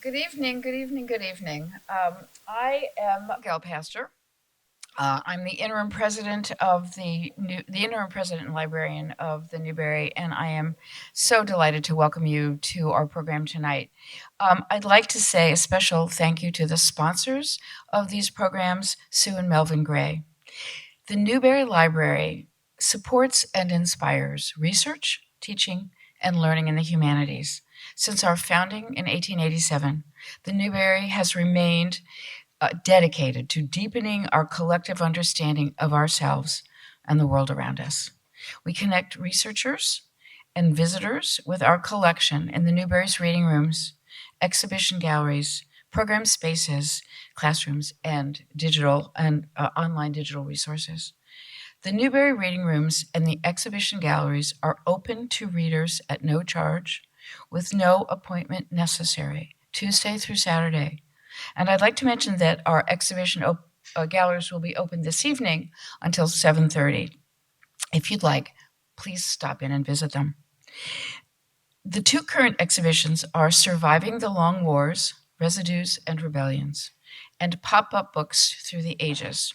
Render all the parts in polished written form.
Good evening, good evening, good evening. I am Gal Pastor. I'm the interim president of the interim president and librarian of the Newberry, and I am so delighted to welcome you to our program tonight. I'd like to say a special thank you to the sponsors of these programs, Sue and Melvin Gray. The Newberry Library supports and inspires research, teaching, and learning in the humanities. Since our founding in 1887, the Newberry has remained dedicated to deepening our collective understanding of ourselves and the world around us. We connect researchers and visitors with our collection in the Newberry's reading rooms, exhibition galleries, program spaces, classrooms, and digital and online digital resources. The Newberry reading rooms and the exhibition galleries are open to readers at no charge, with no appointment necessary, Tuesday through Saturday. And I'd like to mention that our galleries will be open this evening until 7:30. If you'd like, please stop in and visit them. The two current exhibitions are Surviving the Long Wars, Residues and Rebellions, and Pop-Up Books Through the Ages.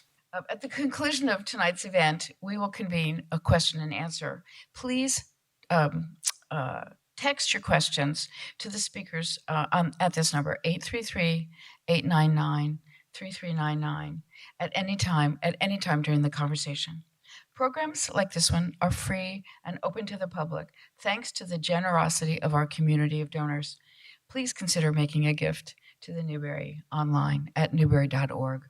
At the conclusion of tonight's event, we will convene a question and answer. Please text your questions to the speakers at this number, 833-899-3399, at any time during the conversation. Programs like this one are free and open to the public, thanks to the generosity of our community of donors. Please consider making a gift to the Newberry online at newberry.org.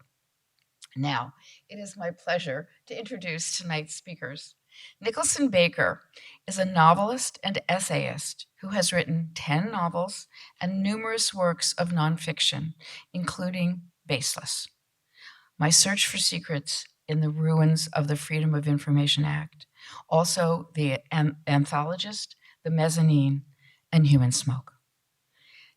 Now, it is my pleasure to introduce tonight's speakers. Nicholson Baker is a novelist and essayist who has written 10 novels and numerous works of nonfiction, including Baseless, My Search for Secrets in the Ruins of the Freedom of Information Act, also the Anthologist, the Mezzanine, and Human Smoke.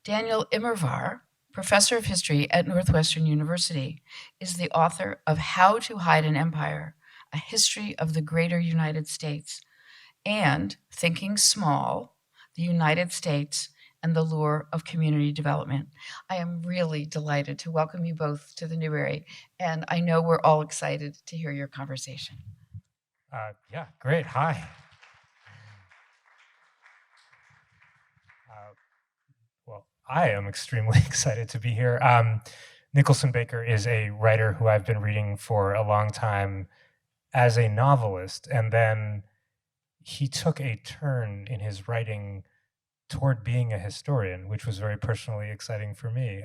Daniel Immerwahr, professor of history at Northwestern University, is the author of How to Hide an Empire, A History of the Greater United States, and Thinking Small, the United States and the Lure of Community Development. I am really delighted to welcome you both to the Newberry, and I know we're all excited to hear your conversation. Yeah, great. Hi. Well, I am extremely excited to be here. Nicholson Baker is a writer who I've been reading for a long time as a novelist, and then he took a turn in his writing toward being a historian, which was very personally exciting for me.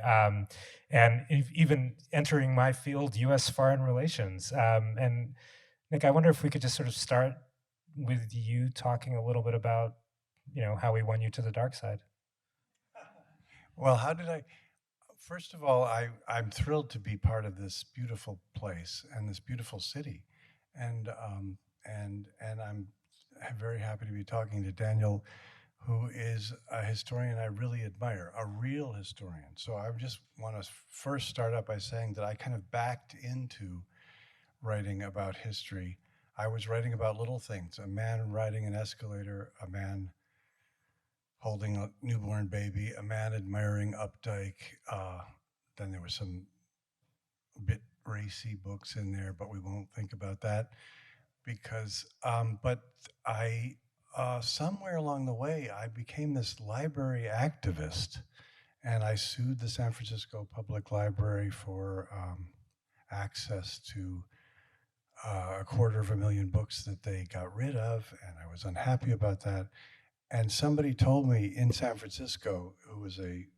And even entering my field, U.S. foreign relations. And Nick, I wonder if we could just sort of start with you talking a little bit about, how we won you to the dark side. Well, how did I? First of all, I'm thrilled to be part of this beautiful place and this beautiful city, and I'm very happy to be talking to Daniel, who is a historian I really admire, a real historian. So I just want to first start out by saying that I kind of backed into writing about history. I was writing about little things: a man riding an escalator, a man holding a newborn baby, a man admiring Updike. Then there were some bit racy books in there, but we won't think about that because. But I somewhere along the way I became this library activist, and I sued the San Francisco Public Library for access to a 250,000 books that they got rid of, and I was unhappy about that. And somebody told me in San Francisco, who was a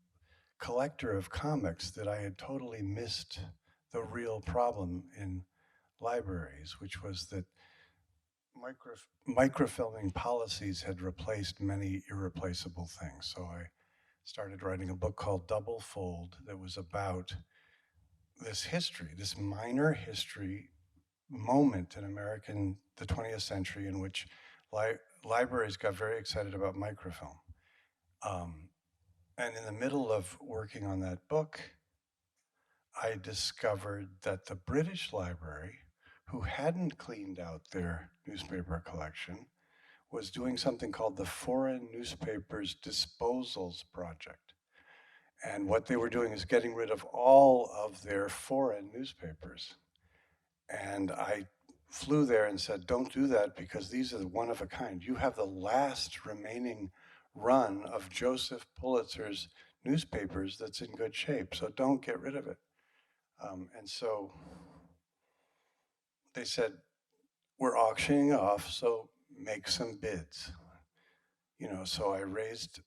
collector of comics, that I had totally missed the real problem in libraries, which was that microfilming policies had replaced many irreplaceable things. So I started writing a book called Double Fold that was about this history, this minor history moment in the 20th century, in which libraries got very excited about microfilm. And in the middle of working on that book, I discovered that the British Library, who hadn't cleaned out their newspaper collection, was doing something called the Foreign Newspapers Disposals Project. And what they were doing is getting rid of all of their foreign newspapers. And I flew there and said, don't do that because these are one of a kind. You have the last remaining run of Joseph Pulitzer's newspapers that's in good shape, so don't get rid of it. And so they said, we're auctioning off, so make some bids. So I raised,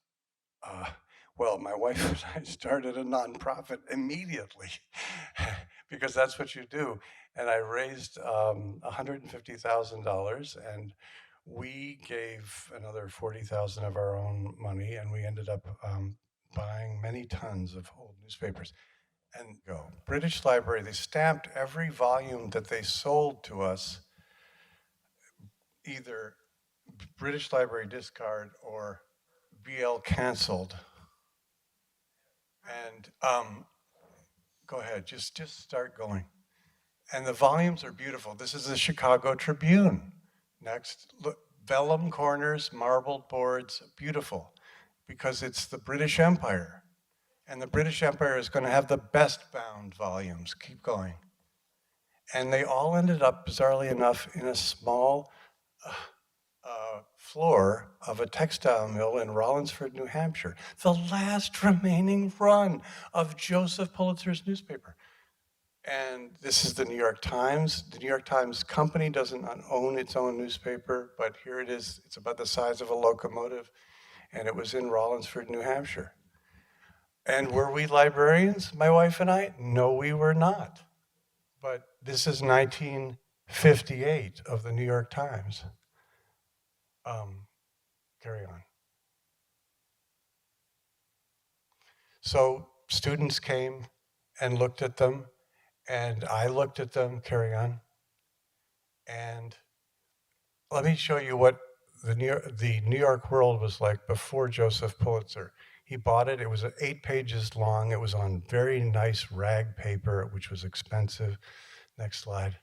well, my wife and I started a nonprofit immediately because that's what you do. And I raised $150,000, and we gave another 40,000 of our own money, and we ended up buying many tons of old newspapers. And go. British Library, they stamped every volume that they sold to us, either British Library discard or BL canceled. And go ahead, just start going. And the volumes are beautiful. This is the Chicago Tribune. Next, look, vellum corners, marbled boards, beautiful, because it's the British Empire. And the British Empire is going to have the best bound volumes. Keep going. And they all ended up, bizarrely enough, in a small floor of a textile mill in Rollinsford, New Hampshire. The last remaining run of Joseph Pulitzer's newspaper. And this is the New York Times. The New York Times company doesn't own its own newspaper, but here it is. It's about the size of a locomotive, and it was in Rollinsford, New Hampshire. And were we librarians, my wife and I? No, we were not. But this is 1958 of the New York Times. Carry on. So students came and looked at them, and I looked at them, carry on. And let me show you what the New York World was like before Joseph Pulitzer. He bought it, it was 8 pages long, it was on very nice rag paper, which was expensive. Next slide.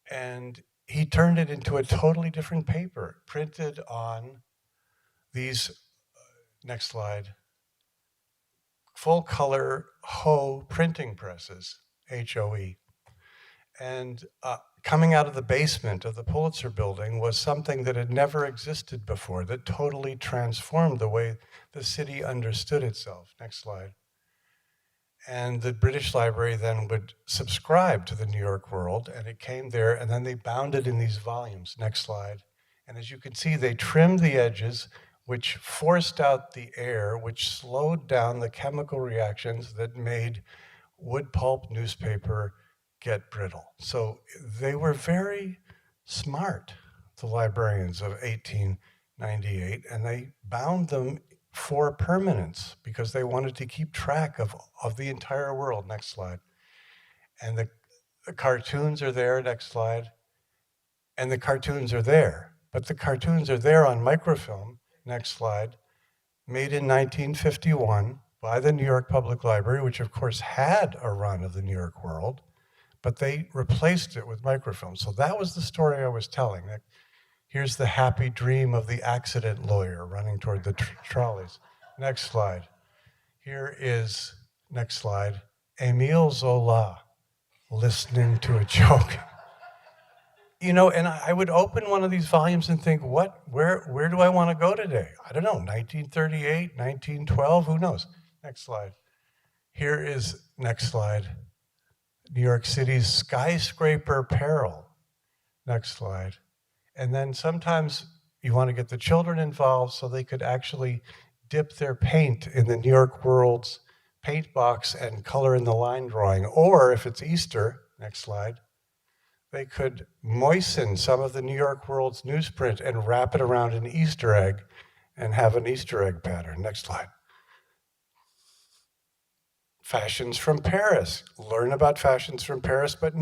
And he turned it into a totally different paper, printed on these, next slide, full color Hoe printing presses, H-O-E. And coming out of the basement of the Pulitzer building was something that had never existed before, that totally transformed the way the city understood itself. Next slide. And the British Library then would subscribe to the New York World, and it came there, and then they bound it in these volumes. Next slide. And as you can see, they trimmed the edges, which forced out the air, which slowed down the chemical reactions that made wood pulp newspaper get brittle. So they were very smart, the librarians of 1898, and they bound them for permanence because they wanted to keep track of the entire world. Next slide. And the cartoons are there. Next slide. And the cartoons are there, but the cartoons are there on microfilm. Next slide. Made in 1951 by the New York Public Library, which of course had a run of the New York World, but they replaced it with microfilm. So that was the story I was telling. Here's the happy dream of the accident lawyer running toward the trolleys. Next slide. Here is, next slide, Émile Zola listening to a joke. And I would open one of these volumes and think, where do I want to go today? I don't know, 1938, 1912, who knows? Next slide. Here is, next slide, New York City's skyscraper peril. Next slide. And then sometimes you want to get the children involved so they could actually dip their paint in the New York World's paint box and color in the line drawing. Or if it's Easter, next slide, they could moisten some of the New York World's newsprint and wrap it around an Easter egg and have an Easter egg pattern. Next slide. Fashions from Paris. Learn about fashions from Paris, but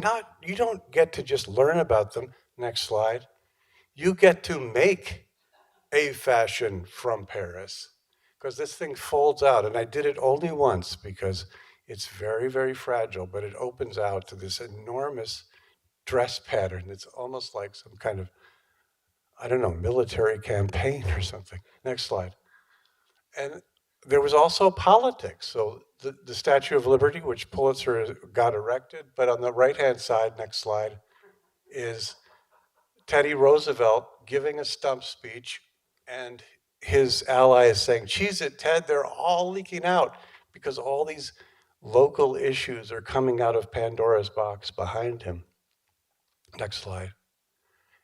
you don't get to just learn about them. Next slide. You get to make a fashion from Paris, because this thing folds out, and I did it only once because it's very, very fragile, but it opens out to this enormous dress pattern that's almost like some kind of, I don't know, military campaign or something. Next slide. And there was also politics. So the Statue of Liberty, which Pulitzer got erected, but on the right-hand side, next slide, is Teddy Roosevelt giving a stump speech, and his allies saying, "Cheese it, Ted, they're all leaking out," because all these local issues are coming out of Pandora's box behind him. Next slide.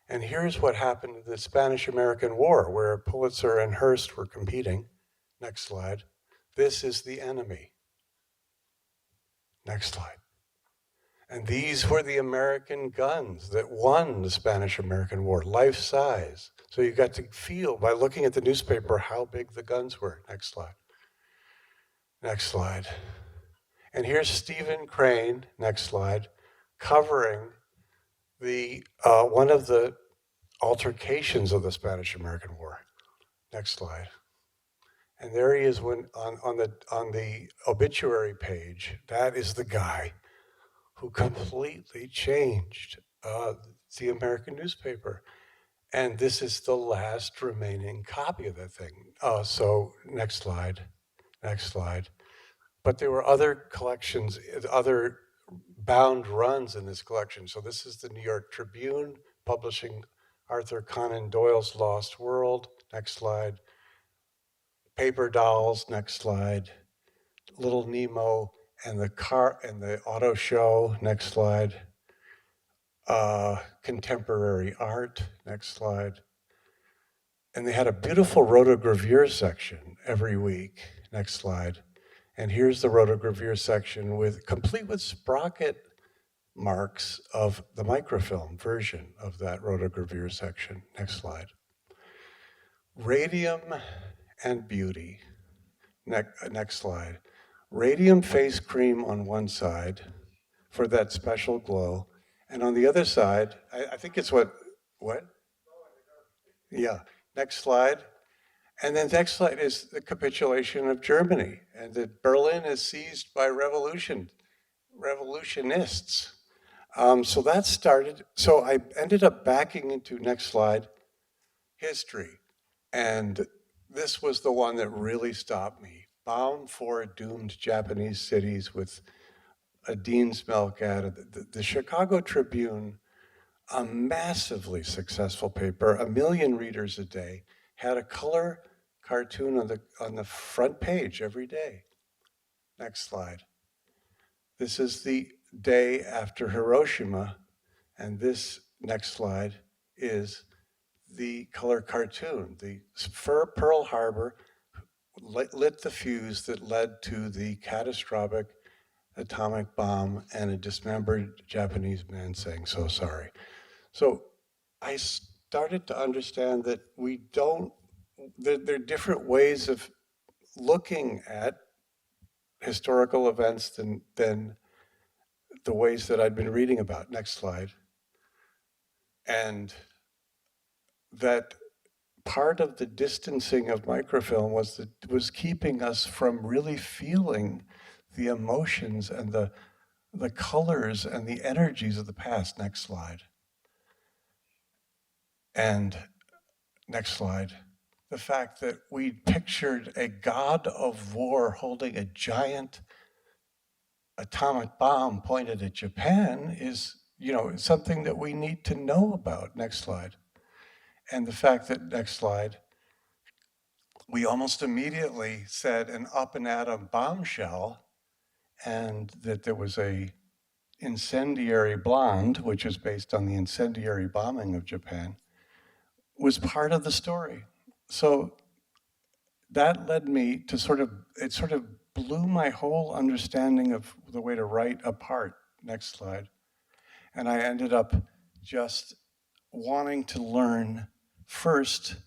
And here's what happened in the Spanish-American War, where Pulitzer and Hearst were competing. Next slide. This is the enemy. Next slide. And these were the American guns that won the Spanish-American War, life size. So you got to feel by looking at the newspaper how big the guns were. Next slide. Next slide. And here's Stephen Crane, next slide, covering the one of the altercations of the Spanish-American War. Next slide. And there he is when on the obituary page. That is the guy who completely changed the American newspaper. And this is the last remaining copy of that thing. So next slide, next slide. But there were other collections, other bound runs in this collection. So this is the New York Tribune publishing Arthur Conan Doyle's Lost World. Next slide. Paper Dolls, next slide. Little Nemo and the car and the auto show, next slide. Contemporary art, next slide. And they had a beautiful rotogravure section every week, next slide. And here's the rotogravure section complete with sprocket marks of the microfilm version of that rotogravure section. Next slide. Radium and beauty. Next slide. Radium face cream on one side for that special glow. And on the other side, I think it's what? Yeah, next slide. And then next slide is the capitulation of Germany, and that Berlin is seized by revolutionists. So that started, so I ended up backing into, next slide, history. And this was the one that really stopped me. Bound for doomed Japanese cities with a Dean's milk ad. The Chicago Tribune, a massively successful paper, 1 million readers a day, had a color cartoon on the front page every day. Next slide. This is the day after Hiroshima, and this next slide is the color cartoon. The Pearl Harbor lit the fuse that led to the catastrophic atomic bomb and a dismembered Japanese man saying, "So sorry." So I started to understand that there are different ways of looking at historical events than the ways that I'd been reading about. Next slide. And that part of the distancing of microfilm was keeping us from really feeling the emotions and the colors and the energies of the past. Next slide. And next slide. The fact that we pictured a god of war holding a giant atomic bomb pointed at Japan is, something that we need to know about. Next slide. And the fact that, next slide, we almost immediately said an up and atom bombshell, and that there was a incendiary blonde, which is based on the incendiary bombing of Japan, was part of the story. So that led me to it sort of blew my whole understanding of the way to write apart. Next slide. And I ended up just wanting to learn first,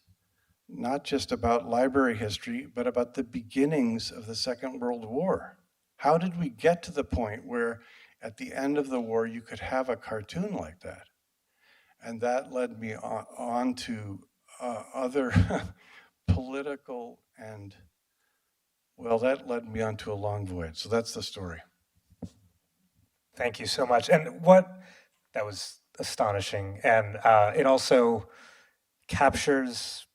not just about library history, but about the beginnings of the Second World War. How did we get to the point where at the end of the war you could have a cartoon like that? And that led me on to other political that led me onto a long voyage. So that's the story. Thank you so much. And that was astonishing. And it also captures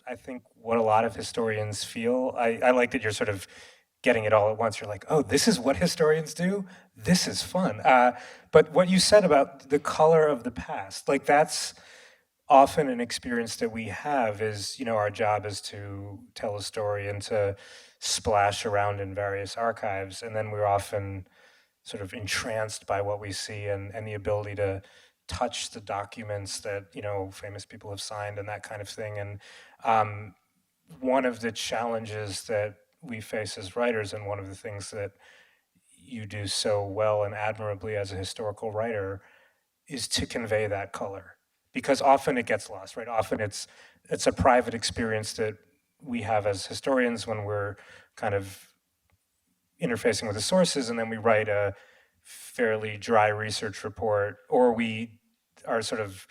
I think, what a lot of historians feel. I like that you're sort of getting it all at once. You're like, oh, this is what historians do? This is fun. But what you said about the color of the past, like that's often an experience that we have is, our job is to tell a story and to splash around in various archives. And then we're often sort of entranced by what we see and the ability to touch the documents that, famous people have signed and that kind of thing. And one of the challenges that we face as writers, and one of the things that you do so well and admirably as a historical writer, is to convey that color, because often it gets lost, right? Often it's a private experience that we have as historians when we're kind of interfacing with the sources, and then we write a fairly dry research report, or we are sort of,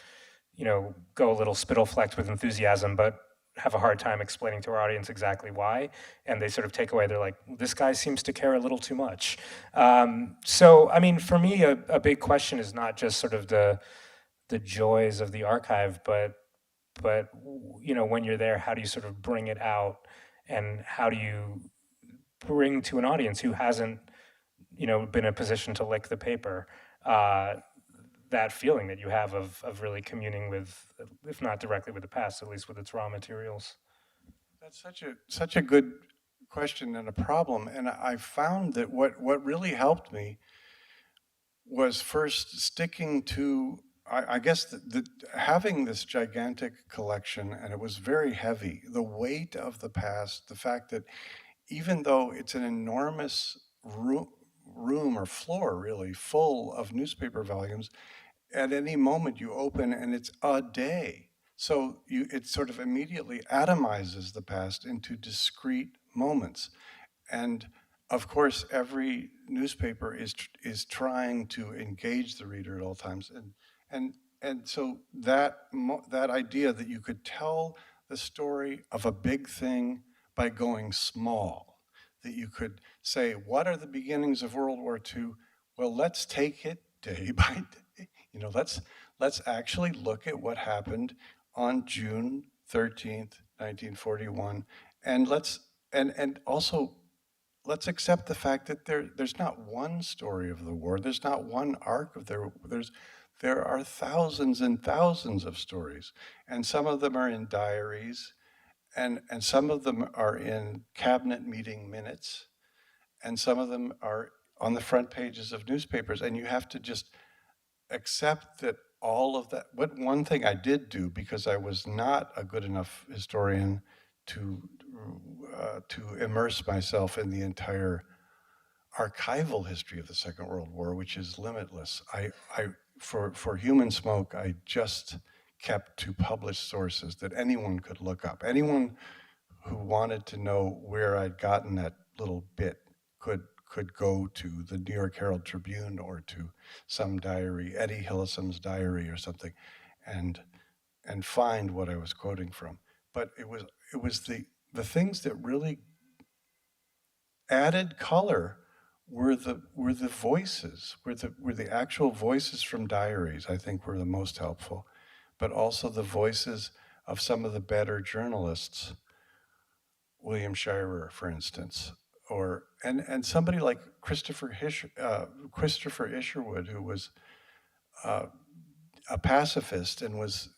go a little spittle-flecked with enthusiasm, but have a hard time explaining to our audience exactly why, and they sort of take away, they're like, this guy seems to care a little too much. So, I mean, for me, a big question is not just sort of the joys of the archive, but when you're there, how do you sort of bring it out, and how do you bring to an audience who hasn't, been in a position to lick the paper, that feeling that you have of really communing with, if not directly with the past, at least with its raw materials? That's such a good question and a problem. And I found that what really helped me was first sticking to, I guess, having this gigantic collection, and it was very heavy. The weight of the past, the fact that even though it's an enormous room or floor, really, full of newspaper volumes, at any moment you open and it's a day. So it sort of immediately atomizes the past into discrete moments. And of course, every newspaper is trying to engage the reader at all times. And so that idea that you could tell the story of a big thing by going small, that you could say, what are the beginnings of World War II? Well, let's take it day by day. Let's actually look at what happened on June 13th, 1941, and also let's accept the fact that there's not one story of the war. There's not one arc of there are thousands and thousands of stories, and some of them are in diaries, and some of them are in cabinet meeting minutes, and some of them are on the front pages of newspapers, and you have to just accept that all of that. What one thing I did do, because I was not a good enough historian to immerse myself in the entire archival history of the Second World War, which is limitless. For Human Smoke, I just kept to published sources that anyone could look up. Anyone who wanted to know where I'd gotten that little bit could go to the New York Herald Tribune or to some diary, Eddie Hillisom's diary or something, and find what I was quoting from. But it was the things that really added color were the voices, were the actual voices from diaries. I think were the most helpful, but also the voices of some of the better journalists, William Shirer, for instance, and somebody like Christopher Isherwood, who was a pacifist and was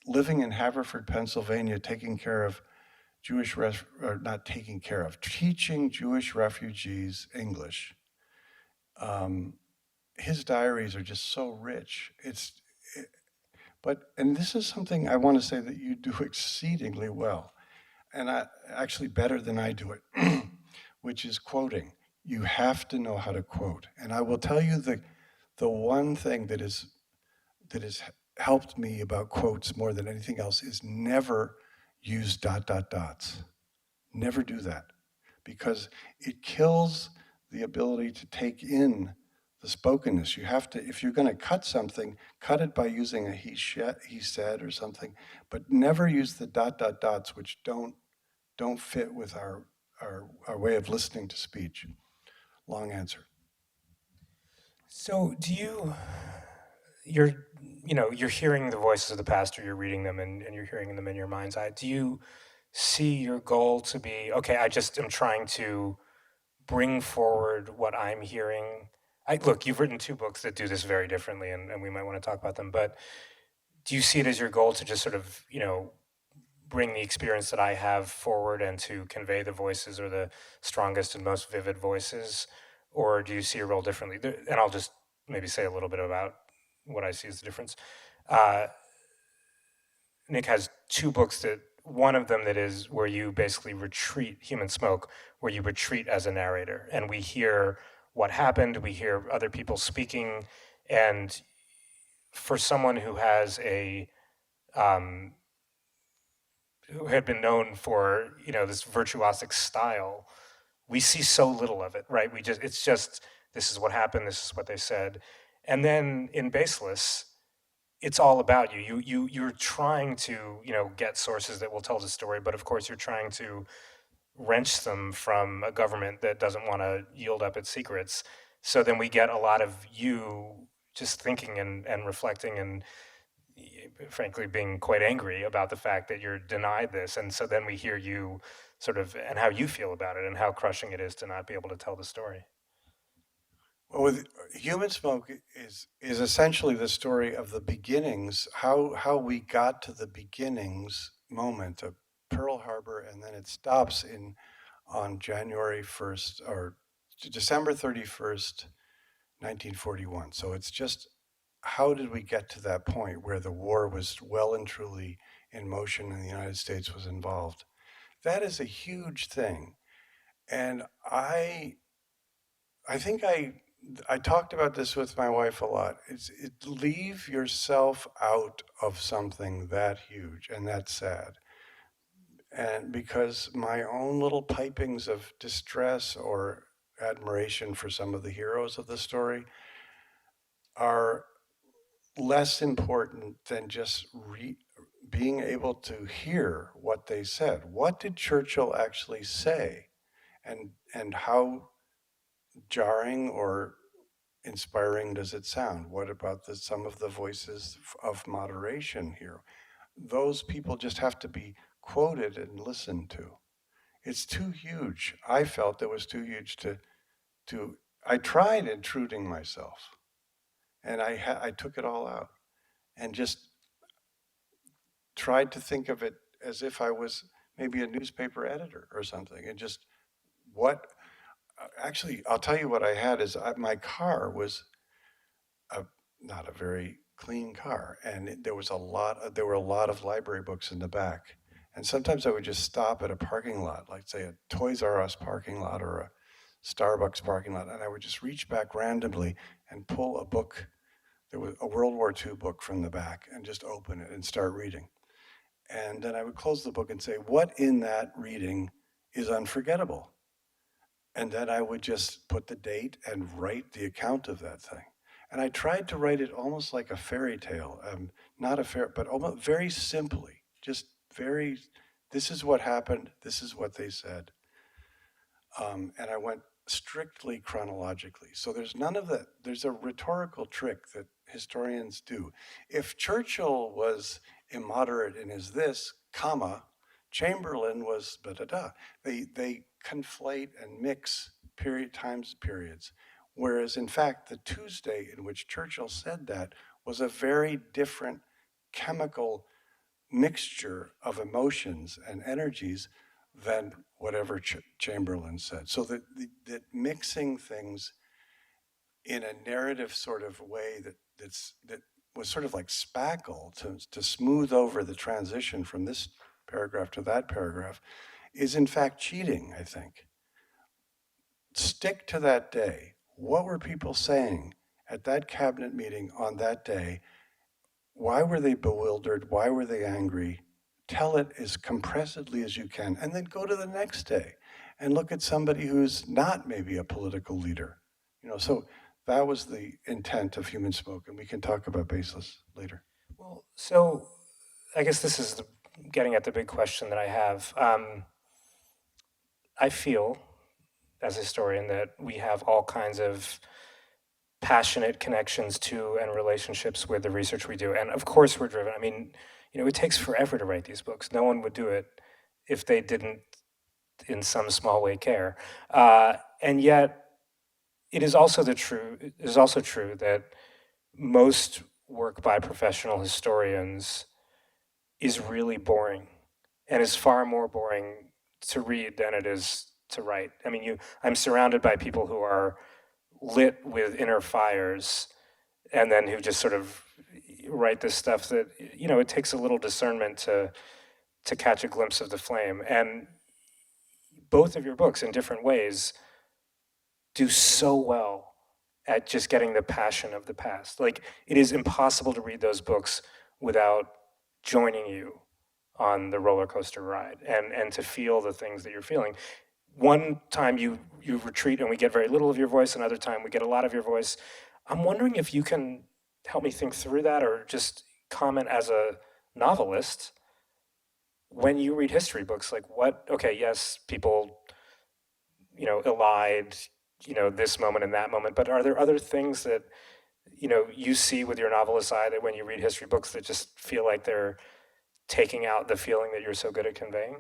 living in Haverford, Pennsylvania, teaching Jewish refugees English. His diaries are just so rich. And this is something I want to say that you do exceedingly well, and actually better than I do it, which is quoting. You have to know how to quote. And I will tell you the one thing that has helped me about quotes more than anything else is never use ... Never do that, because it kills the ability to take in the spokenness. You have to, if you're going to cut something, cut it by using a he said or something, but never use the ... which don't fit with our way of listening to speech. Long answer. So you're hearing the voices of the past, or you're reading them and you're hearing them in your mind's eye. Do you see your goal to be, okay, I just am trying to bring forward what I'm hearing? Look, you've written two books that do this very differently, and we might want to talk about them, but do you see it as your goal to just sort of, bring the experience that I have forward and to convey the voices or the strongest and most vivid voices? Or do you see a role differently? And I'll just maybe say a little bit about what I see as the difference. Uh, Nick has two books that one of them that is where you basically retreat, Human Smoke, where you retreat as a narrator, and we hear what happened, we hear other people speaking, and for someone who has um, who had been known for this virtuosic style, we see so little of it, right? It's just this is what happened, this is what they said, and then in Baseless, it's all about you. You're trying to get sources that will tell the story, but of course you're trying to wrench them from a government that doesn't want to yield up its secrets. So then we get a lot of you just thinking and reflecting and frankly being quite angry about the fact that you're denied this. And so then we hear you sort of and how you feel about it and how crushing it is to not be able to tell the story. Well, with Human Smoke is essentially the story of the beginnings, how we got to the beginnings moment of Pearl Harbor, and then it stops on January 1st or December 31st, 1941. So it's just how did we get to that point where the war was well and truly in motion and the United States was involved? That is a huge thing, and I think I talked about this with my wife a lot. Leave yourself out of something that huge and that sad. And because my own little pipings of distress or admiration for some of the heroes of the story are less important than just being able to hear what they said. What did Churchill actually say? And how jarring or inspiring does it sound? What about some of the voices of moderation here? Those people just have to be quoted and listened to. It's too huge. I felt it was too huge to I tried intruding myself, and I took it all out and just tried to think of it as if I was maybe a newspaper editor or something, and just what actually, I'll tell you what I had is my car was not a very clean car, and there were a lot of library books in the back. And sometimes I would just stop at a parking lot, like say a Toys R Us parking lot or a Starbucks parking lot, and I would just reach back randomly and pull a book. There was a World War II book from the back, and just open it and start reading. And then I would close the book and say, what in that reading is unforgettable? And then I would just put the date and write the account of that thing. And I tried to write it almost like a fairy tale, but almost very simply, just this is what happened, this is what they said. And I went strictly chronologically. So there's none of that. There's a rhetorical trick that historians do. If Churchill was immoderate in his this, comma, Chamberlain was da-da-da. They conflate and mix times periods. Whereas in fact, the Tuesday in which Churchill said that was a very different chemical mixture of emotions and energies than whatever Chamberlain said. So that mixing things in a narrative sort of way that was sort of like spackle to smooth over the transition from this paragraph to that paragraph is in fact cheating, I think. Stick to that day. What were people saying at that cabinet meeting on that day? Why were they bewildered? Why were they angry? Tell it as compressedly as you can, and then go to the next day and look at somebody who's not maybe a political leader. So that was the intent of Human Smoke, and we can talk about Baseless later. Well, so I guess this is getting at the big question that I have. I feel, as a historian, that we have all kinds of passionate connections to and relationships with the research we do. And of course we're driven. I mean, it takes forever to write these books. No one would do it if they didn't in some small way care. And yet it is also true that most work by professional historians is really boring and is far more boring to read than it is to write. I mean, I'm surrounded by people who are lit with inner fires and then who just sort of write this stuff that, it takes a little discernment to catch a glimpse of the flame. And both of your books in different ways do so well at just getting the passion of the past. Like, it is impossible to read those books without joining you on the roller coaster ride and to feel the things that you're feeling. One time you retreat and we get very little of your voice, another time we get a lot of your voice. I'm wondering if you can help me think through that, or just comment as a novelist, when you read history books, like okay, yes, people, elide, this moment and that moment, but are there other things that, you see with your novelist eye that when you read history books that just feel like they're taking out the feeling that you're so good at conveying?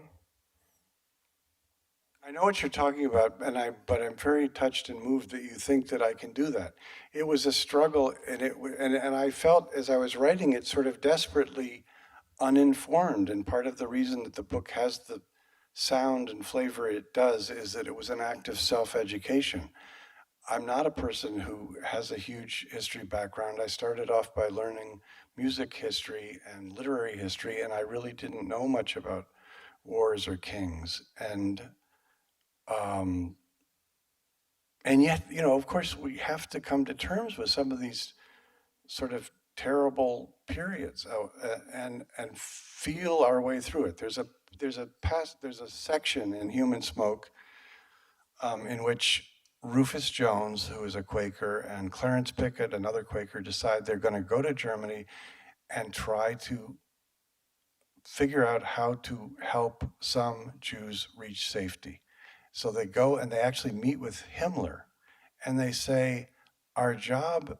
I know what you're talking about, but I'm very touched and moved that you think that I can do that. It was a struggle, and I felt as I was writing it sort of desperately uninformed. And part of the reason that the book has the sound and flavor it does is that it was an act of self-education. I'm not a person who has a huge history background. I started off by learning music history and literary history, and I really didn't know much about wars or kings. And yet, of course, we have to come to terms with some of these sort of terrible periods and feel our way through it. There's a section in Human Smoke in which Rufus Jones, who is a Quaker, and Clarence Pickett, another Quaker, decide they're going to go to Germany and try to figure out how to help some Jews reach safety. So they go and they actually meet with Himmler, and they say, our job,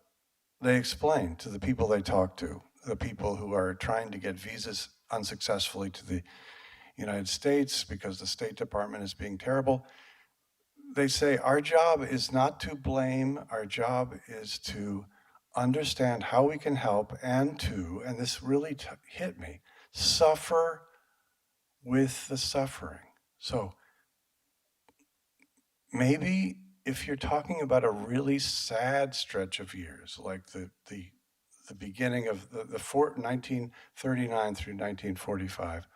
they explain to the people they talk to, the people who are trying to get visas unsuccessfully to the United States because the State Department is being terrible. They say, our job is not to blame, our job is to understand how we can help and this really hit me, suffer with the suffering. So maybe if you're talking about a really sad stretch of years, like the beginning of the 1939 through 1945,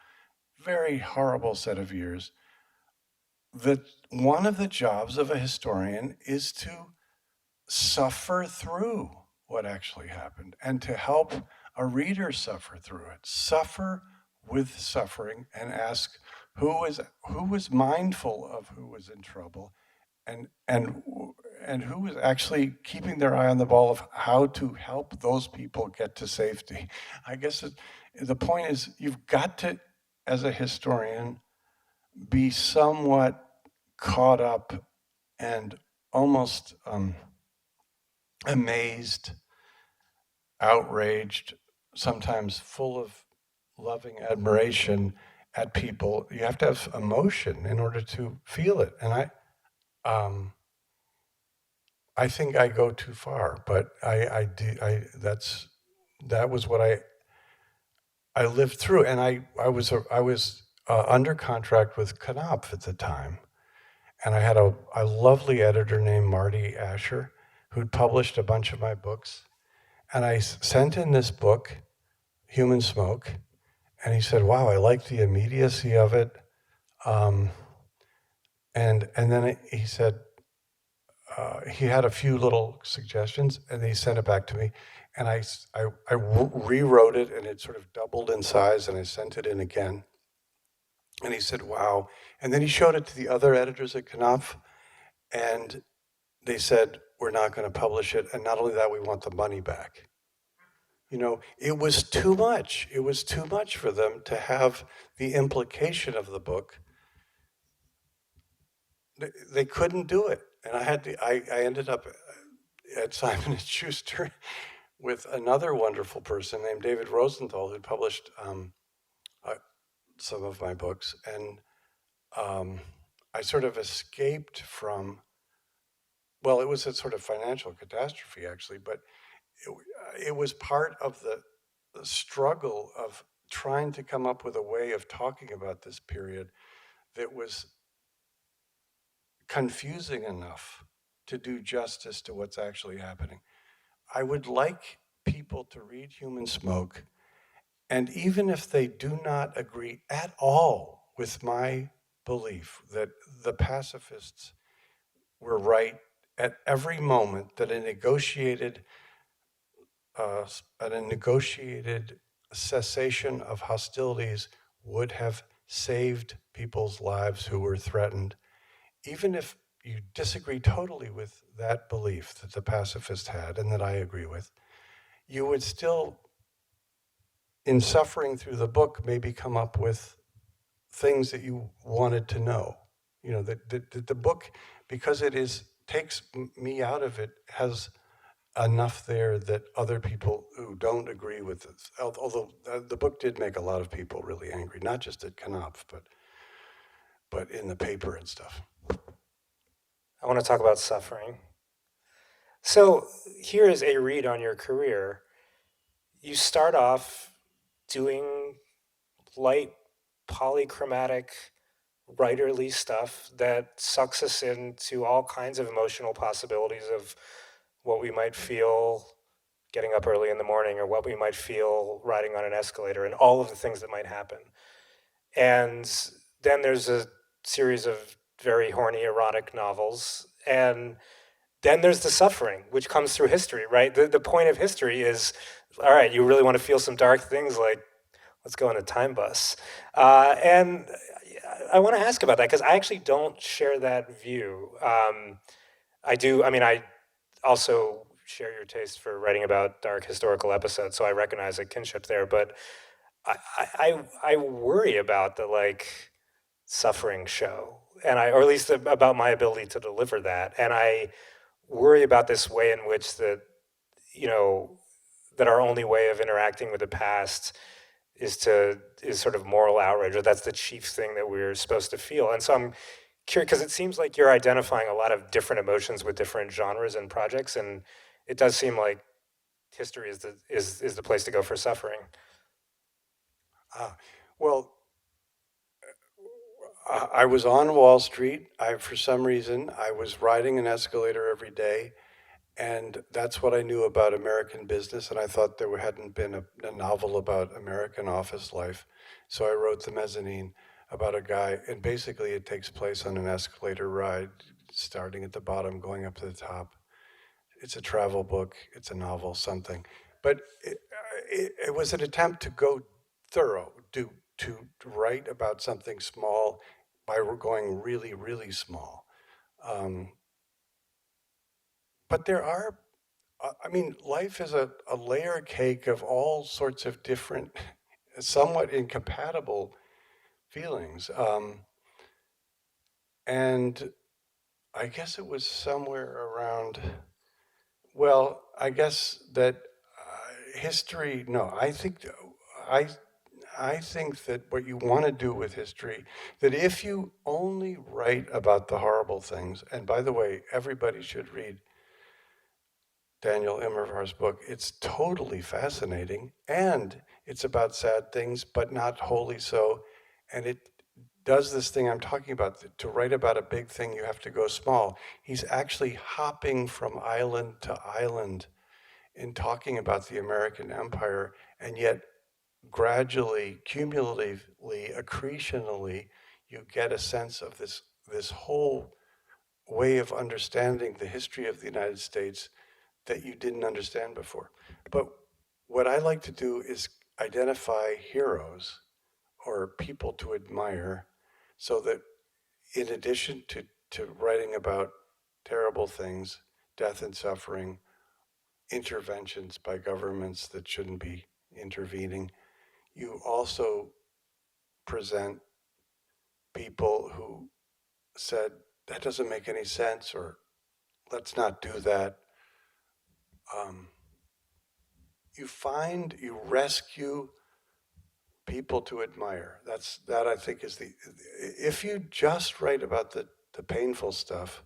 very horrible set of years, that one of the jobs of a historian is to suffer through what actually happened and to help a reader suffer through it, suffer with suffering, and ask who was mindful of who was in trouble, and who was actually keeping their eye on the ball of how to help those people get to safety. I guess the point is, you've got to, as a historian, be somewhat caught up and almost amazed, outraged, sometimes full of loving admiration at people. You have to have emotion in order to feel it. And I think I go too far, but that was what I lived through. And I was under contract with Knopf at the time. And I had a lovely editor named Marty Asher who'd published a bunch of my books. And I sent in this book, Human Smoke, and he said, wow, I like the immediacy of it. And then he said, he had a few little suggestions, and he sent it back to me. And I rewrote it, and it sort of doubled in size, and I sent it in again. And he said, wow. And then he showed it to the other editors at Knopf, and they said, we're not going to publish it. And not only that, we want the money back. It was too much. It was too much for them to have the implication of the book. They couldn't do it. And I ended up at Simon & Schuster with another wonderful person named David Rosenthal, who published some of my books, and I sort of escaped from, well, it was a sort of financial catastrophe, actually, but it was part of the struggle of trying to come up with a way of talking about this period that was confusing enough to do justice to what's actually happening. I would like people to read Human Smoke, and even if they do not agree at all with my belief that the pacifists were right at every moment, that a negotiated cessation of hostilities would have saved people's lives who were threatened, even if you disagree totally with that belief that the pacifist had and that I agree with, you would still, in suffering through the book, maybe come up with things that you wanted to know. You know, that the book, because takes me out of it, has enough there that other people who don't agree with it, although the book did make a lot of people really angry, not just at Knopf, but in the paper and stuff. I want to talk about suffering. So here is a read on your career. You start off doing light, polychromatic, writerly stuff that sucks us into all kinds of emotional possibilities of what we might feel getting up early in the morning, or what we might feel riding on an escalator, and all of the things that might happen. And then there's a series of very horny erotic novels, and then there's the suffering, which comes through history, right? The point of history is, all right, you really want to feel some dark things, like let's go on a time bus. And I want to ask about that, because I actually don't share that view. I also share your taste for writing about dark historical episodes, so I recognize a kinship there. But I worry about the suffering show, or at least about my ability to deliver that, and I worry about this way in which you know that our only way of interacting with the past is sort of moral outrage, or that's the chief thing that we're supposed to feel. And so I'm curious, because it seems like you're identifying a lot of different emotions with different genres and projects, and it does seem like history is the place to go for suffering. Well, I was on Wall Street. For some reason, I was riding an escalator every day, and that's what I knew about American business. And I thought there hadn't been a novel about American office life, so I wrote The Mezzanine, about a guy, and basically it takes place on an escalator ride, starting at the bottom, going up to the top. It's a travel book. It's a novel, something, but it was an attempt to go thorough, to write about something small by going really, really small. But there are, I mean, life is a layer cake of all sorts of different, somewhat incompatible feelings. And I guess it was somewhere around, well, I guess that history, no, I, I think that what you want to do with history, that if you only write about the horrible things, and by the way, everybody should read Daniel Immerwahr's book. It's totally fascinating, and it's about sad things, but not wholly so. And it does this thing I'm talking about. To write about a big thing, you have to go small. He's actually hopping from island to island in talking about the American empire, and yet gradually, cumulatively, accretionally, you get a sense of this whole way of understanding the history of the United States that you didn't understand before. But what I like to do is identify heroes or people to admire, so that in addition to writing about terrible things, death and suffering, interventions by governments that shouldn't be intervening, you also present people who said, that doesn't make any sense, or let's not do that. You rescue people to admire. That I think is if you just write about the painful stuff,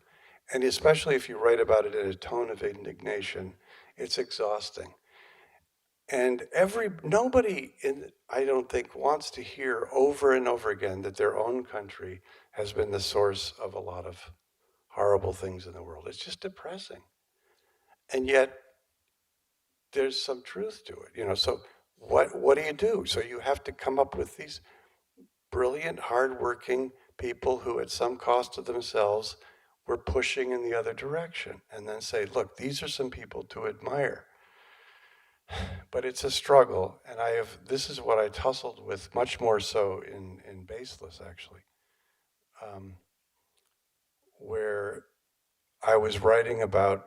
and especially if you write about it in a tone of indignation, it's exhausting. And nobody I don't think wants to hear over and over again that their own country has been the source of a lot of horrible things in the world. It's just depressing. And yet there's some truth to it, so what do you do? So you have to come up with these brilliant, hardworking people who at some cost to themselves were pushing in the other direction, and then say, look, these are some people to admire. But it's a struggle, and this is what I tussled with much more so in Baseless, actually, where I was writing about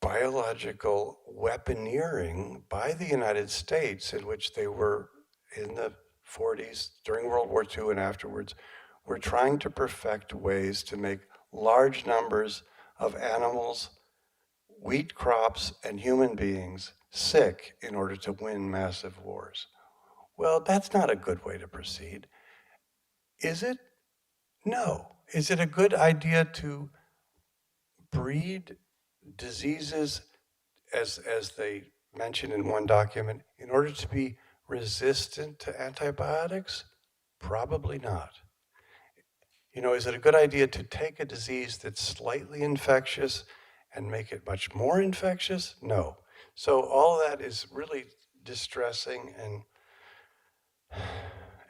biological weaponeering by the United States, in which they were in the 40s, during World War II and afterwards, were trying to perfect ways to make large numbers of animals, wheat crops, and human beings sick in order to win massive wars. Well, that's not a good way to proceed. Is it? No. Is it a good idea to breed diseases, as they mention in one document, in order to be resistant to antibiotics? Probably not. Is it a good idea to take a disease that's slightly infectious and make it much more infectious? No. So all of that is really distressing,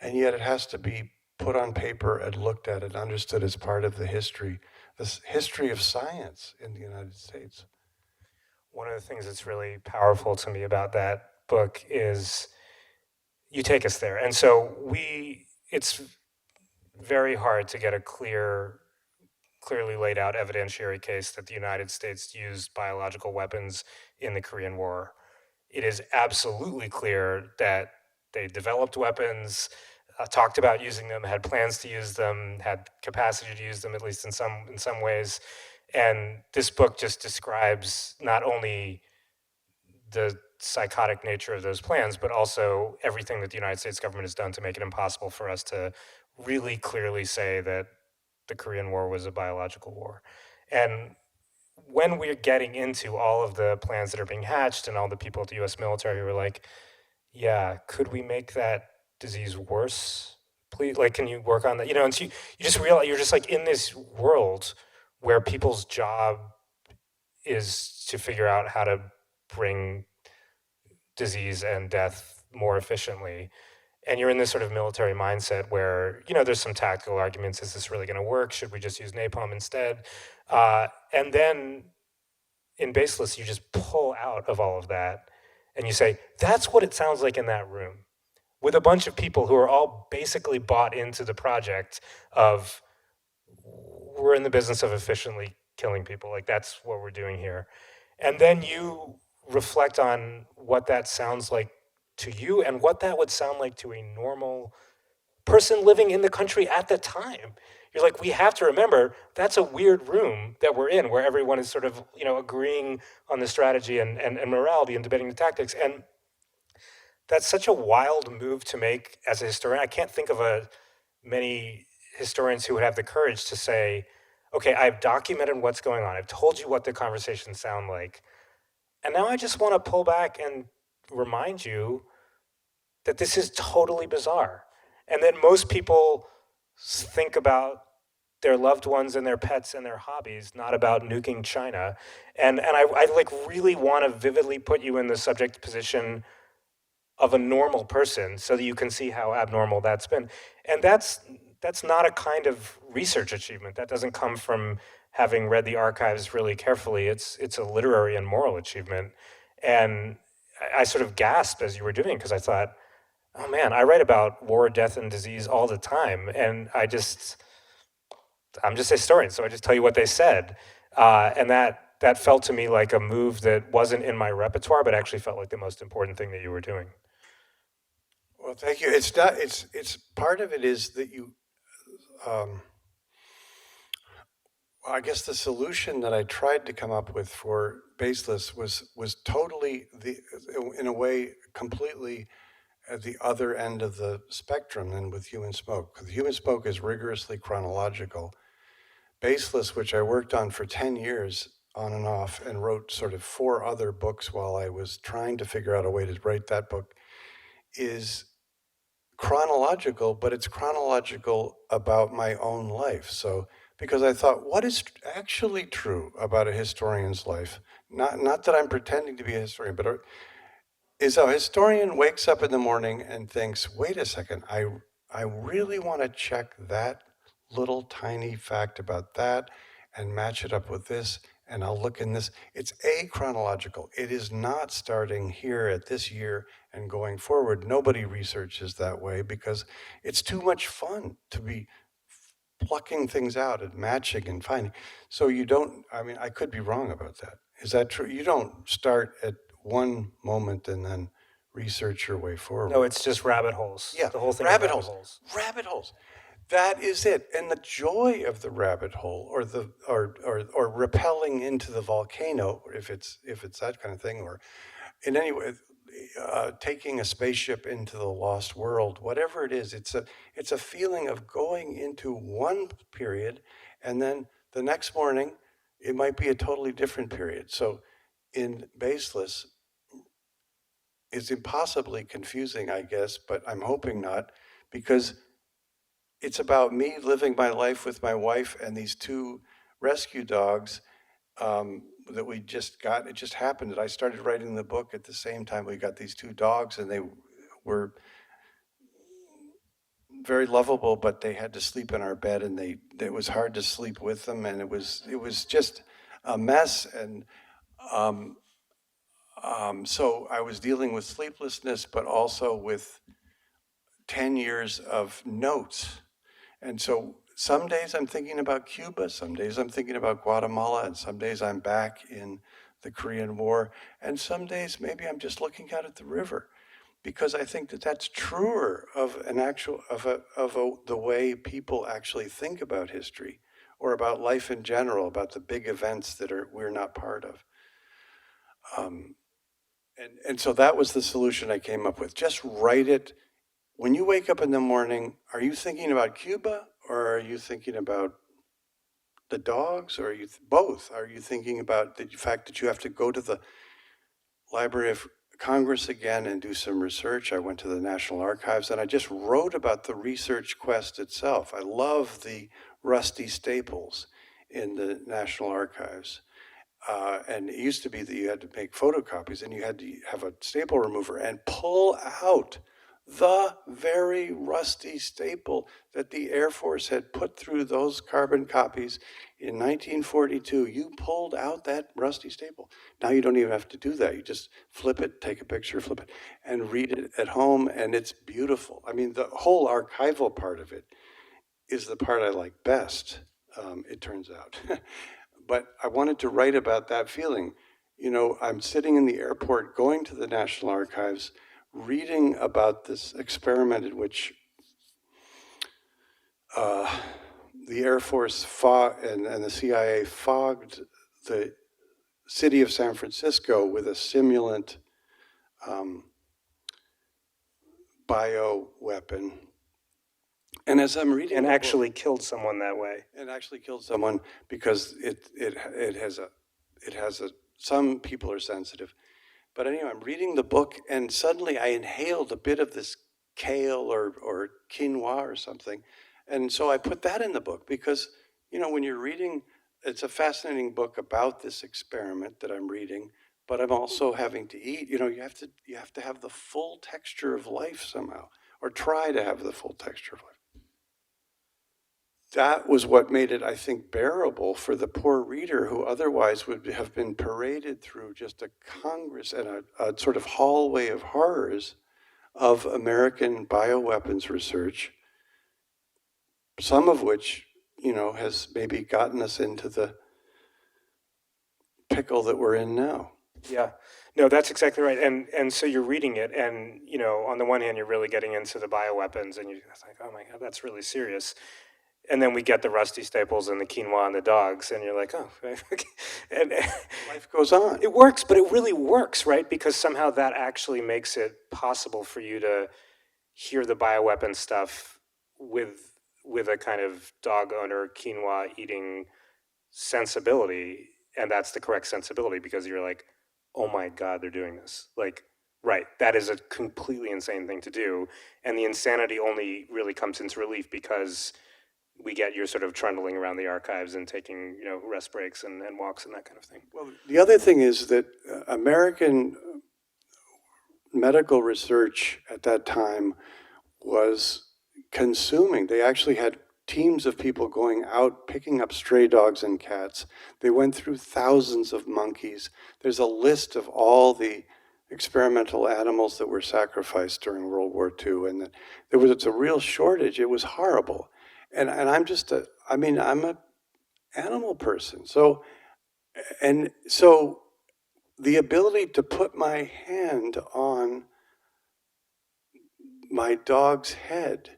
and yet it has to be put on paper and looked at and understood as part of the history of science in the United States. One of the things that's really powerful to me about that book is you take us there. And so it's very hard to get a clearly laid out evidentiary case that the United States used biological weapons in the Korean War. It is absolutely clear that they developed weapons, talked about using them, had plans to use them, had capacity to use them, at least in some ways. And this book just describes not only the psychotic nature of those plans, but also everything that the United States government has done to make it impossible for us to really clearly say that the Korean War was a biological war. And when we're getting into all of the plans that are being hatched and all the people at the US military who are like, yeah, could we make that disease worse? Please, like, can you work on that? And so you just realize you're just like in this world where people's job is to figure out how to bring disease and death more efficiently. And you're in this sort of military mindset where, there's some tactical arguments. Is this really going to work? Should we just use napalm instead? And then in Baseless, you just pull out of all of that and you say, that's what it sounds like in that room with a bunch of people who are all basically bought into the project of we're in the business of efficiently killing people. Like, that's what we're doing here. And then you reflect on what that sounds like to you and what that would sound like to a normal person living in the country at the time. You're like, we have to remember that's a weird room that we're in where everyone is sort of, agreeing on the strategy and morality and debating the tactics. And that's such a wild move to make as a historian. I can't think of many historians who would have the courage to say, okay, I've documented what's going on. I've told you what the conversations sound like. And now I just want to pull back and remind you that this is totally bizarre. And that most people think about their loved ones and their pets and their hobbies, not about nuking China. And I like really want to vividly put you in the subject position of a normal person so that you can see how abnormal that's been. And that's not a kind of research achievement. That doesn't come from having read the archives really carefully. It's a literary and moral achievement. And I sort of gasped as you were doing because I thought, oh man, I write about war, death, and disease all the time. And I'm just a historian, so I just tell you what they said. And that felt to me like a move that wasn't in my repertoire, but actually felt like the most important thing that you were doing. Well, thank you. It's not. It's part of it is that you. I guess the solution that I tried to come up with for Baseless was totally in a way completely at the other end of the spectrum than with Human Smoke. Because Human Smoke is rigorously chronological. Baseless, which I worked on for 10 years on and off and wrote sort of 4 other books while I was trying to figure out a way to write that book, is chronological, but it's chronological about my own life. So, because I thought, what is actually true about a historian's life? Not that I'm pretending to be a historian, but is a historian wakes up in the morning and thinks, wait a second, I really want to check that little tiny fact about that and match it up with this, and I'll look in this. It's achronological. It is not starting here at this year and going forward. Nobody researches that way because it's too much fun to be plucking things out and matching and finding. So you don't, I mean, I could be wrong about that. Is that true? You don't start at one moment and then research your way forward. No, it's just rabbit holes. Yeah, The whole thing rabbit is holes. Rabbit holes. That is it. And the joy of the rabbit hole, or the or rappelling into the volcano, if it's that kind of thing, or in any way, taking a spaceship into the lost world, whatever it is, it's a feeling of going into one period, and then the next morning, it might be a totally different period. So, in Baseless, it's impossibly confusing, I guess, but I'm hoping not, because it's about me living my life with my wife and these 2 rescue dogs that we just got. It just happened that I started writing the book at the same time we got these 2 dogs, and they were very lovable, but they had to sleep in our bed, and it was hard to sleep with them, and it was just a mess. And so I was dealing with sleeplessness, but also with 10 years of notes. And so some days I'm thinking about Cuba, some days I'm thinking about Guatemala, and some days I'm back in the Korean War, and some days maybe I'm just looking out at the river, because I think that that's truer of an actual the way people actually think about history, or about life in general, about the big events that we're not part of. And so that was the solution I came up with. Just write it. When you wake up in the morning, are you thinking about Cuba, or are you thinking about the dogs, or are you both? Are you thinking about the fact that you have to go to the Library of Congress again and do some research? I went to the National Archives, and I just wrote about the research quest itself. I love the rusty staples in the National Archives. And it used to be that you had to make photocopies, and you had to have a staple remover and pull out the very rusty staple that the Air Force had put through those carbon copies in 1942. You pulled out that rusty staple. Now you don't even have to do that. You just flip it, take a picture, flip it, and read it at home, and it's beautiful. I mean, the whole archival part of it is the part I like best, it turns out. But I wanted to write about that feeling. You know, I'm sitting in the airport going to the National Archives, reading about this experiment in which the Air Force and the CIA fogged the city of San Francisco with a simulant bioweapon. And as I'm reading, and actually killed someone that way. And actually killed someone because it has some people are sensitive. But anyway, I'm reading the book, and suddenly I inhaled a bit of this kale or quinoa or something. And so I put that in the book because, you know, when you're reading, it's a fascinating book about this experiment that I'm reading, but I'm also having to eat. You know, you have to have the full texture of life somehow, or try to have the full texture of life. That was what made it, I think, bearable for the poor reader who otherwise would have been paraded through just a Congress and a sort of hallway of horrors of American bioweapons research, some of which, you know, has maybe gotten us into the pickle that we're in now. Yeah, no, that's exactly right. And so you're reading it, and, you know, on the one hand, you're really getting into the bioweapons, and you're like, oh my God, that's really serious. And then we get the Rusty Staples and the quinoa and the dogs, and you're like, oh, okay. And Life goes on. it works, but it really works, right? Because somehow that actually makes it possible for you to hear the bioweapon stuff with a kind of dog owner quinoa eating sensibility, and that's the correct sensibility because you're like, oh my god, they're doing this. Like, right, that is a completely insane thing to do, and the insanity only really comes into relief because we get you sort of trundling around the archives and taking, you know, rest breaks and walks and that kind of thing. Well, the other thing is that American medical research at that time was consuming. They actually had teams of people going out picking up stray dogs and cats. They went through thousands of monkeys. There's a list of all the experimental animals that were sacrificed during World War II, and it's a real shortage. It was horrible. And I'm just I'm an animal person. So the ability to put my hand on my dog's head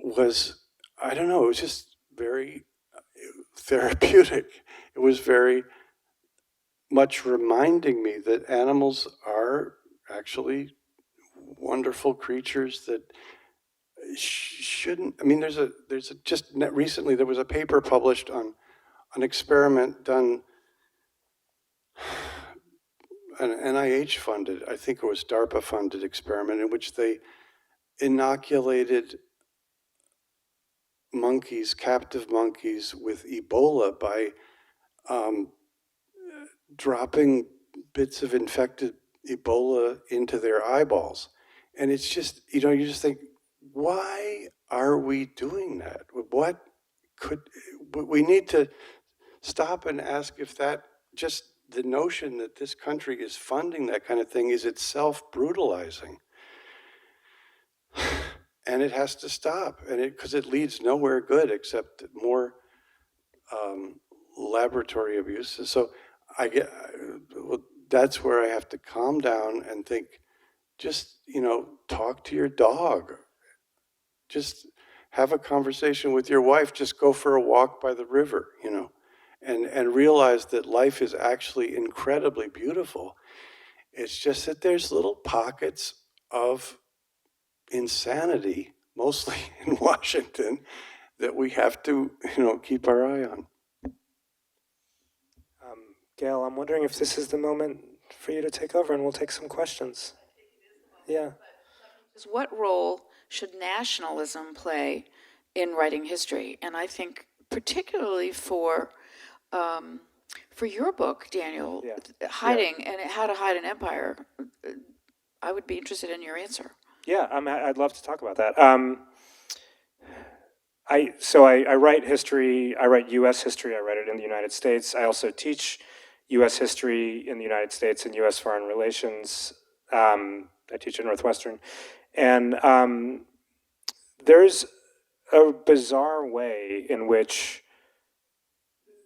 was, I don't know, it was just very therapeutic. It was very much reminding me that animals are actually wonderful creatures that shouldn't, I mean, recently there was a paper published on an experiment done, an NIH funded, I think it was DARPA funded experiment in which they inoculated monkeys, captive monkeys, with Ebola by dropping bits of infected Ebola into their eyeballs. And it's just, you know, you just think, why are we doing that? We need to stop and ask if that, just the notion that this country is funding that kind of thing is itself brutalizing. And it has to stop, and because it leads nowhere good except more laboratory abuses. So that's where I have to calm down and think, just, you know, talk to your dog. Just have a conversation with your wife. Just go for a walk by the river, you know, and realize that life is actually incredibly beautiful. It's just that there's little pockets of insanity, mostly in Washington, that we have to, you know, keep our eye on. Gail, I'm wondering if this is the moment for you to take over, and we'll take some questions. Yeah. What role should nationalism play in writing history? And I think particularly for your book, Daniel, hiding and how to hide an empire, I would be interested in your answer. Yeah, I'd love to talk about that. I write history. I write U.S. history. I write it in the United States. I also teach U.S. history in the United States and U.S. foreign relations. I teach at Northwestern. And there's a bizarre way in which,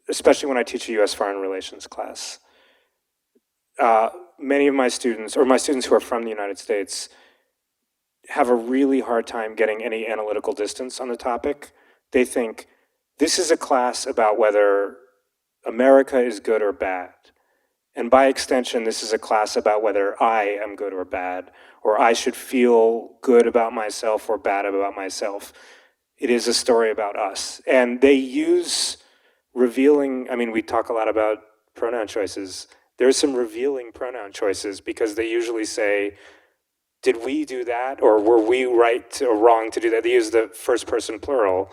especially when I teach a U.S. foreign relations class, many of my students, or my students who are from the United States, have a really hard time getting any analytical distance on the topic. They think, this is a class about whether America is good or bad. And by extension, this is a class about whether I am good or bad, or I should feel good about myself or bad about myself. It is a story about us. And they use revealing, I mean, we talk a lot about pronoun choices. There's some revealing pronoun choices because they usually say, did we do that? Or were we right or wrong to do that? They use the first person plural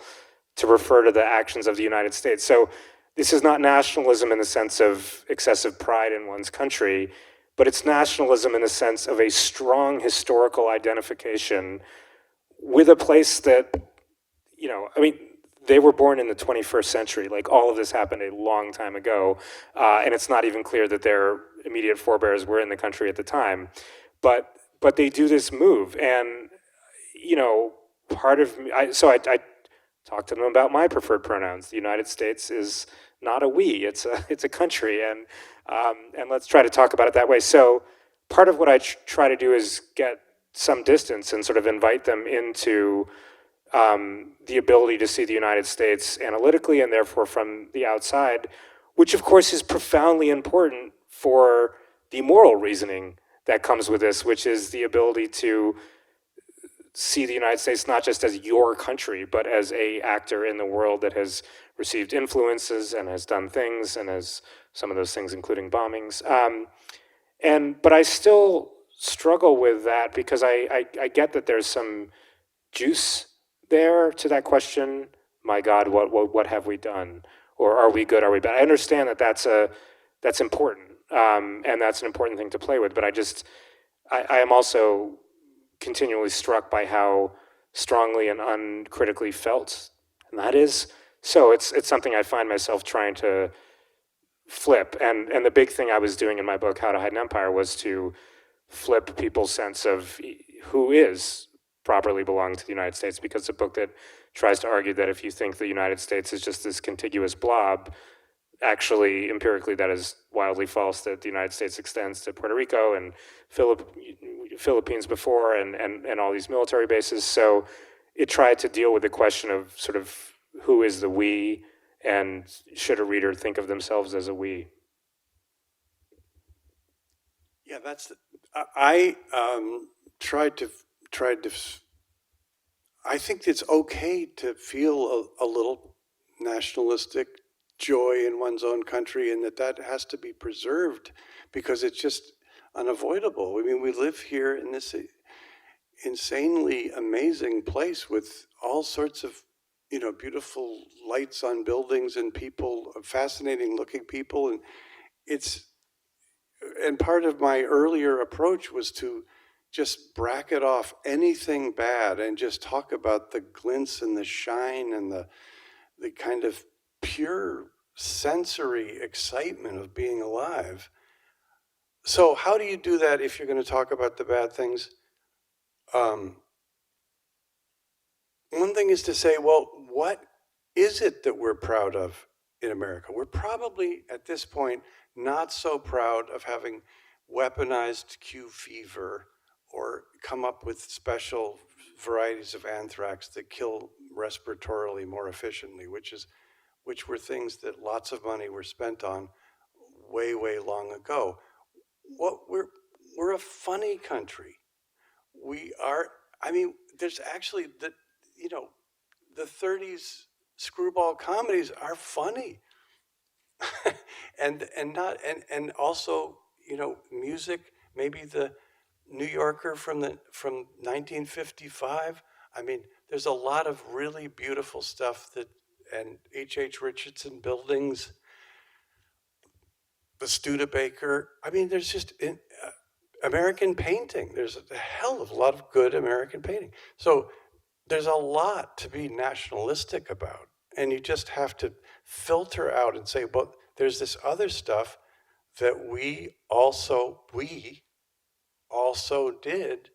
to refer to the actions of the United States. So this is not nationalism in the sense of excessive pride in one's country, but it's nationalism in the sense of a strong historical identification with a place that, you know, I mean, they were born in the 21st century. Like, all of this happened a long time ago, and it's not even clear that their immediate forebears were in the country at the time. But they do this move, and, you know, part of me, I talk to them about my preferred pronouns. The United States is not a we, it's a country, and let's try to talk about it that way. So part of what I try to do is get some distance and sort of invite them into the ability to see the United States analytically and therefore from the outside, which of course is profoundly important for the moral reasoning that comes with this, which is the ability to see the United States not just as your country, but as a actor in the world that has received influences and has done things, and has some of those things, including bombings. But I still struggle with that because I get that there's some juice there to that question. My God, what have we done? Or are we good? Are we bad? I understand that that's important, and that's an important thing to play with. But I am also continually struck by how strongly and uncritically felt, and that is. So it's something I find myself trying to flip. And the big thing I was doing in my book, How to Hide an Empire, was to flip people's sense of who is properly belonging to the United States, because it's a book that tries to argue that if you think the United States is just this contiguous blob, actually, empirically, that is wildly false, that the United States extends to Puerto Rico and Philippines before, and all these military bases. So it tried to deal with the question of sort of who is the we, and should a reader think of themselves as a we? Yeah, I tried to. I think it's okay to feel a little nationalistic joy in one's own country, and that has to be preserved because it's just unavoidable. I mean, we live here in this insanely amazing place with all sorts of, beautiful lights on buildings and people, fascinating looking people, and part of my earlier approach was to just bracket off anything bad and just talk about the glints and the shine and the kind of pure sensory excitement of being alive. So how do you do that if you're going to talk about the bad things? One thing is to say, well, what is it that we're proud of in America? We're probably at this point not so proud of having weaponized Q fever or come up with special varieties of anthrax that kill respiratorily more efficiently, which were things that lots of money were spent on way, way long ago. We're a funny country. We are, I mean, there's actually the 30s screwball comedies are funny. and also, music, maybe the New Yorker from 1955. I mean, there's a lot of really beautiful stuff and H.H. Richardson buildings, the Studebaker. I mean, there's just American painting. There's a hell of a lot of good American painting. So there's a lot to be nationalistic about. And you just have to filter out and say, well, there's this other stuff that we also did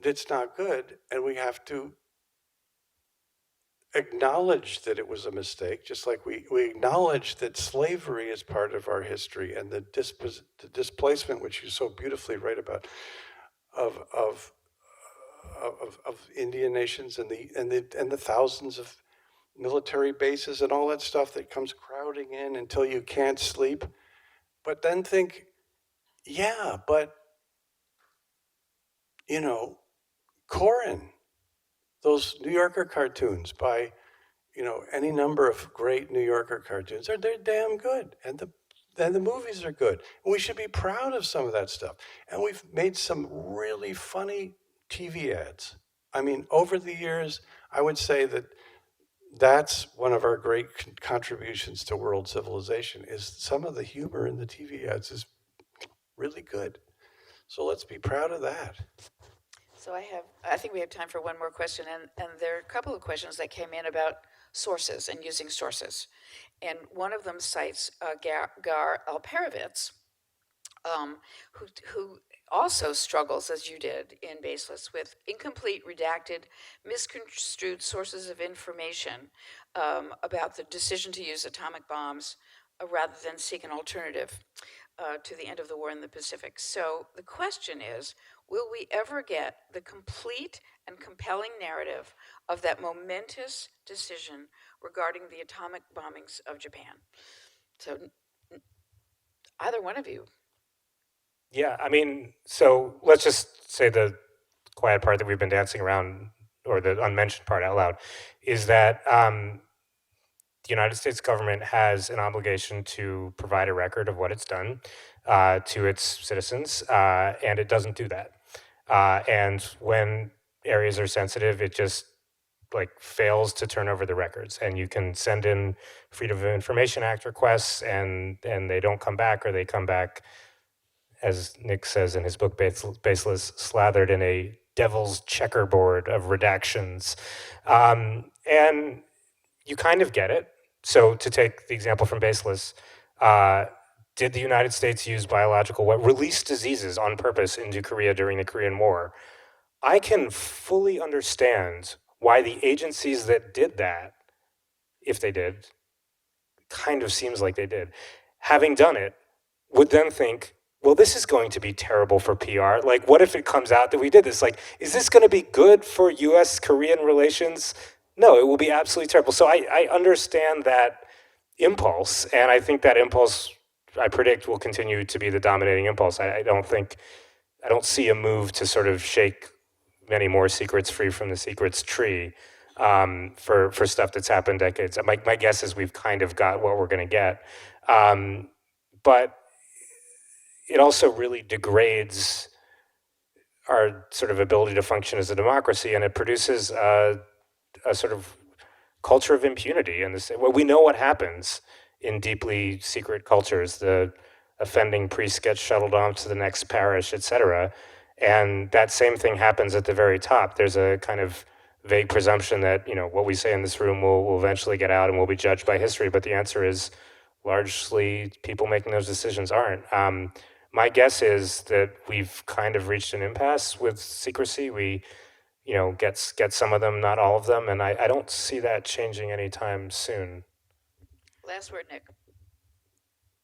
that's not good. And we have to acknowledge that it was a mistake, just like we acknowledge that slavery is part of our history, and the displacement, which you so beautifully write about, of Indian nations and the thousands of military bases and all that stuff that comes crowding in until you can't sleep. But then think, yeah, but Corin, those New Yorker cartoons by any number of great New Yorker cartoons, they're damn good, and the movies are good. And we should be proud of some of that stuff. And we've made some really funny TV ads. I mean, over the years, I would say that's one of our great contributions to world civilization, is some of the humor in the TV ads is really good. So let's be proud of that. So I think we have time for one more question, and there are a couple of questions that came in about sources and using sources. And one of them cites Gar Alperovitz, who also struggles, as you did in Baseless, with incomplete, redacted, misconstrued sources of information about the decision to use atomic bombs rather than seek an alternative to the end of the war in the Pacific. So the question is, will we ever get the complete and compelling narrative of that momentous decision regarding the atomic bombings of Japan. So, either one of you. Yeah, I mean, so let's just say the quiet part that we've been dancing around, or the unmentioned part out loud, is that the United States government has an obligation to provide a record of what it's done to its citizens, and it doesn't do that. And when areas are sensitive, it just like fails to turn over the records, and you can send in Freedom of Information Act requests, and they don't come back, or they come back, as Nick says in his book Baseless, slathered in a devil's checkerboard of redactions. And you kind of get it. So to take the example from Baseless, did the United States use release diseases on purpose into Korea during the Korean War? I can fully understand why the agencies that did that, if they did, kind of seems like they did, having done it, would then think, well, this is going to be terrible for PR. Like, what if it comes out that we did this? Like, is this going to be good for US Korean relations? No, it will be absolutely terrible. So I understand that impulse, and I think that impulse, I predict, will continue to be the dominating impulse. I don't see a move to sort of shake many more secrets free from the secrets tree for stuff that's happened decades. My guess is we've kind of got what we're going to get. But it also really degrades our sort of ability to function as a democracy, and it produces a sort of culture of impunity. And well, we know what happens in deeply secret cultures. The offending priest gets shuttled off to the next parish, etc. And that same thing happens at the very top. There's a kind of vague presumption that, you know, what we say in this room will eventually get out and will be judged by history. But the answer is largely people making those decisions aren't. My guess is that we've kind of reached an impasse with secrecy. We, you know, get some of them, not all of them, and I don't see that changing anytime soon. Last word, Nick.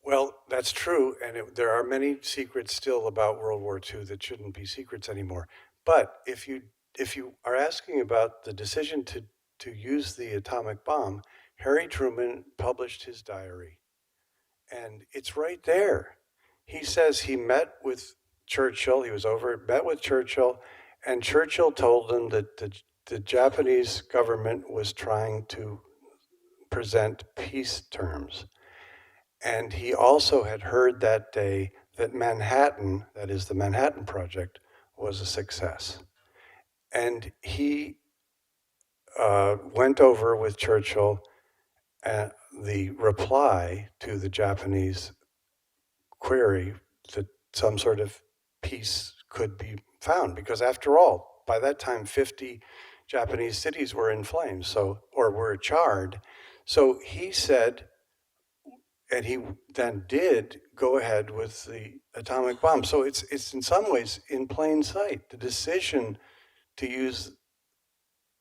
Well, that's true, and there are many secrets still about World War II that shouldn't be secrets anymore. But if you are asking about the decision to use the atomic bomb, Harry Truman published his diary, and it's right there. He says he met with Churchill. He was met with Churchill, and Churchill told him that the Japanese government was trying to present peace terms. And he also had heard that day that Manhattan, that is the Manhattan Project, was a success. And he went over with Churchill the reply to the Japanese query that some sort of peace could be found. Because after all, by that time, 50 Japanese cities were in flames, or were charred. So he said, and he then did go ahead with the atomic bomb. So it's in some ways in plain sight. The decision to use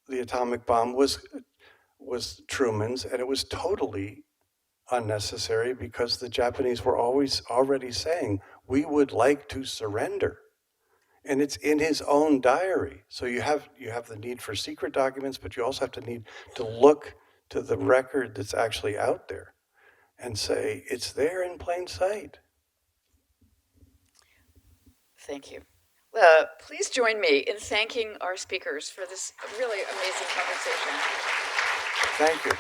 the atomic bomb was Truman's, and it was totally unnecessary because the Japanese were already saying, we would like to surrender. And it's in his own diary. So you have the need for secret documents, but you also have to need to look to the record that's actually out there and say, it's there in plain sight. Thank you. Please join me in thanking our speakers for this really amazing conversation. Thank you.